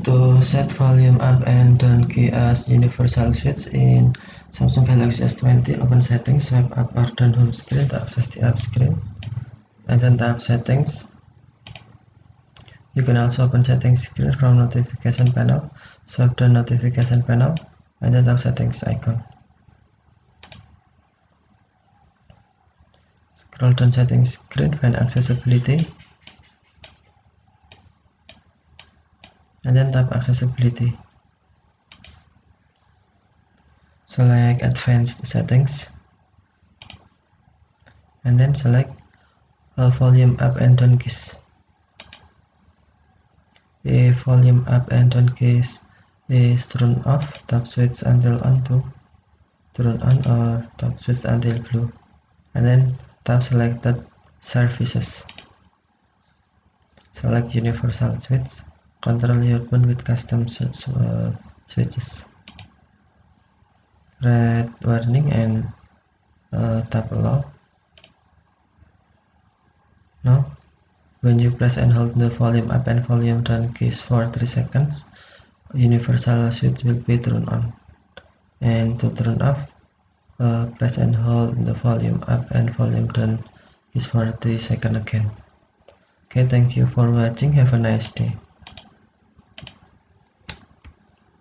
To set volume up and down key as universal switch in Samsung Galaxy S20, open settings, swipe up or down home screen to access the app screen, and then tap settings. You can also open settings screen from notification panel, swipe down notification panel, and then tap settings icon. Scroll down settings screen, find accessibility, and then tap accessibility. Select advanced settings, and then select volume up and down keys. If volume up and down keys is turned off, tap switch until on to turn on, or tap switch until blue, and then tap selected services. Select universal switch. Control your phone with custom switches. Red warning and tap allow. Now, when you press and hold the volume up and volume down keys for 3 seconds, universal switch will be turned on. And to turn off, press and hold the volume up and volume down keys for 3 seconds again. Okay, thank you for watching. Have a nice day.